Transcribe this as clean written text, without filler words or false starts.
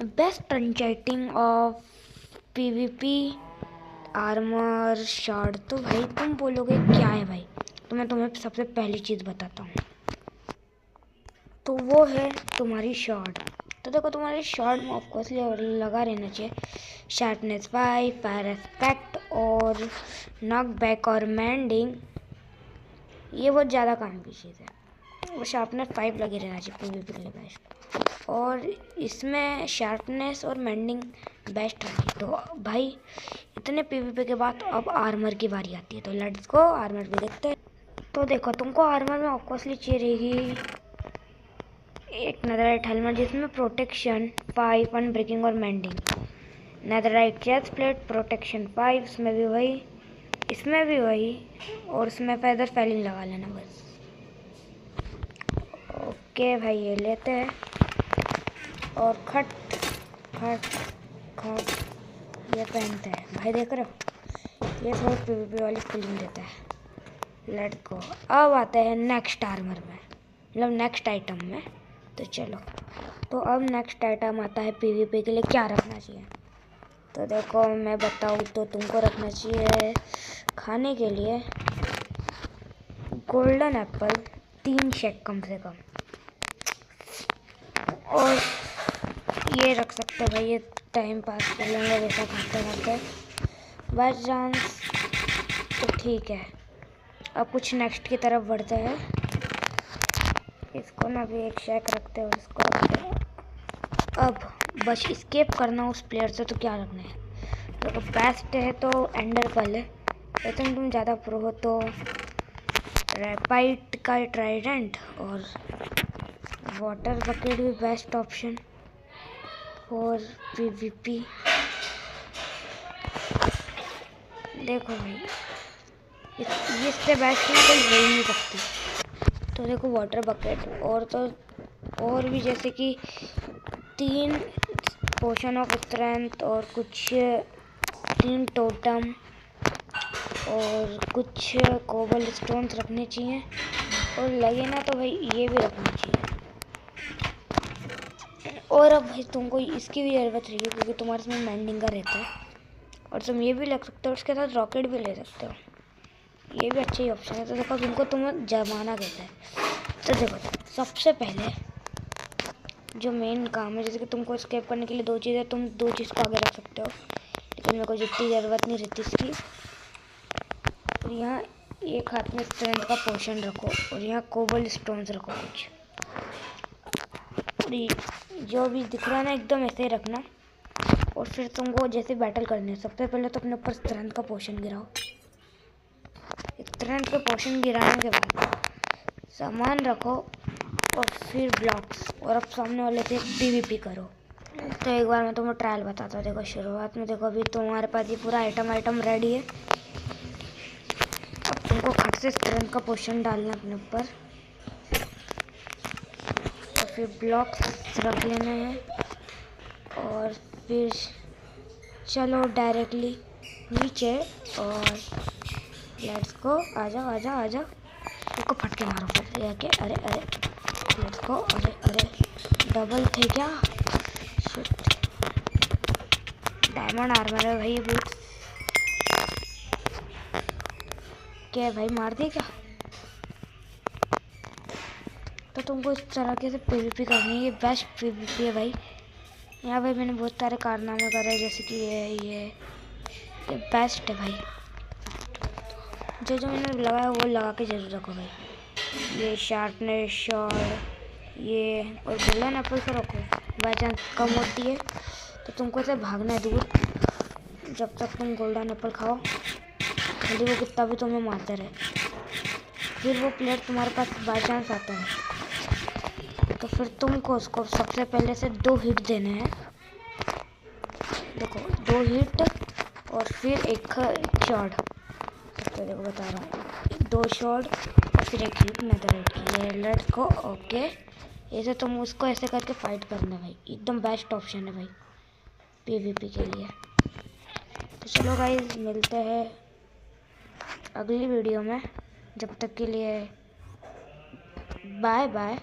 Best enchanting of PVP armour short. तो भाई तुम बोलोगे क्या है भाई, तो मैं तुम्हें सबसे पहली चीज़ बताता हूँ, तो वो है तुम्हारी शॉर्ट। तो देखो तुम्हारी शॉर्ट में ऑफकोर्स लगा रहना चाहिए शार्पनेस 5, फायर एस्पेक्ट और नॉक बैक और मैंडिंग। ये बहुत ज़्यादा काम की चीज़ है, वो शार्पनेस 5 लगे रहना चाहिए पीवीपी के लिए बेस्ट। और इसमें शार्पनेस और मैंडिंग बेस्ट रहेगी। तो भाई इतने पीवीपी के बाद अब आर्मर की बारी आती है, तो लेट्स गो आर्मर भी देखते हैं। तो देखो तुमको आर्मर में ऑफकोर्सली चाहिए रहेगी एक नेदरराइट हेलमेट जिसमें प्रोटेक्शन 5, अनब्रेकिंग और मैंडिंग। नेदरराइट चेस्ट प्लेट प्रोटेक्शन 5, इसमें भी वही और इसमें फेदर फैलिंग लगा लेना बस। ओके भाई ये लेते हैं और खट खट खट ये पहनते हैं भाई। देख रहे हो ये थोड़ा पीवीपी वाली फीलिंग देता है। Let's go. अब आते हैं नेक्स्ट आर्मर में, मतलब नेक्स्ट आइटम में। तो चलो, तो अब नेक्स्ट आइटम आता है पीवीपी के लिए क्या रखना चाहिए। तो देखो मैं बताऊँ तो तुमको रखना चाहिए खाने के लिए गोल्डन एप्पल 3 शेक कम से कम, और ये रख सकते हैं भाई, ये टाइम पास कर लेंगे वैसा खाते खाते बाई चांस। तो ठीक है, अब कुछ नेक्स्ट की तरफ बढ़ते हैं। इसको ना भी एक शेक रखते हैं और इसको रखते हैं। अब बस स्केप करना उस प्लेयर से, तो क्या रखना है। तो बेस्ट है तो एंडर पल है, लेकिन तुम ज़्यादा प्रो हो तो रैपाइट का ट्राइडेंट और वाटर बकेट भी बेस्ट ऑप्शन फॉर पीवीपी। देखो भाई इससे बेस्ट ना कोई हो ही नहीं सकती। तो देखो वाटर बकेट और तो और भी जैसे कि 3 पोशन ऑफ स्ट्रेंथ और कुछ 3 टोटम और कुछ कोबल स्टोन्स रखने चाहिए, और लगे ना तो भाई ये भी रखना चाहिए। और अब भाई तुमको इसकी भी ज़रूरत रहेगी क्योंकि तुम्हारे इसमें मैंडिंग का रहता है, और तुम ये भी लग सकते हो, उसके साथ रॉकेट भी ले सकते हो, ये भी अच्छा ही ऑप्शन है। तो देखो तुमको तुम्हें जमाना कहता है। तो देखो सबसे पहले जो मेन काम है, जैसे कि तुमको स्केप करने के लिए 2 चीज़ें, तुम 2 चीज़ को आगे रख सकते हो, लेकिन मेरे को जितनी ज़रूरत नहीं रहती इसकी। और यहाँ एक हाथ में स्ट्रेंथ का पोशन रखो और यहाँ कोबल स्टोन्स रखो कुछ, और जो भी दिख रहा है ना एकदम ऐसे ही रखना। और फिर तुमको जैसे बैटल करनी है, सबसे पहले तो अपने ऊपर स्ट्रेंथ का पोशन गिराओ। स्ट्रेंथ का पोशन गिराने के बाद सामान रखो और फिर ब्लॉक्स, और अब सामने वाले से पीवीपी करो। तो एक बार मैं तुम्हें ट्रायल बताता हूँ। देखो शुरुआत में देखो अभी तुम्हारे पास ये पूरा आइटम रेडी है। अब तुमको खट से स्ट्रेंथ का पोशन डालना अपने ऊपर, और फिर ब्लॉक्स रख लेना है, और फिर चलो डायरेक्टली नीचे और लेट्स गो। आ जाओ उसको फटके मारो फिर जाके। अरे लेट्स गो। अरे डबल थे क्या, डायमंड आर्मर है भाई। अभी क्या भाई मार दिए क्या। तो तुमको इस तरीके से पीवीपी करनी है, ये बेस्ट पीवीपी है भाई। यहाँ भाई मैंने बहुत सारे कारनामे करे, जैसे कि ये बेस्ट है भाई। जो मैंने लगाया वो लगा के जरूर रखो भाई। ये शार्पनेस शॉट ये और गोल्डन एप्पल को रखो, बाई चांस कम होती है तो तुमको से भागना है दूर, जब तक तुम गोल्डन एप्पल खाओ, खाली वो कितना भी तुम्हें मारता रहे। फिर वो प्लेयर तुम्हारे पास बाई चांस आता है तो फिर तुमको उसको सबसे पहले से 2 हिट देने हैं। देखो 2 हिट और फिर एक शॉट। तो देखो बता रहा हूँ, 2 शॉट और फिर एक हिट नेदरराइट की। Let's go. ओके ऐसे तुम उसको ऐसे करके फाइट करना भाई, एकदम बेस्ट ऑप्शन है भाई पीवीपी के लिए। तो चलो गाइस मिलते हैं अगली वीडियो में, जब तक के लिए बाय बाय।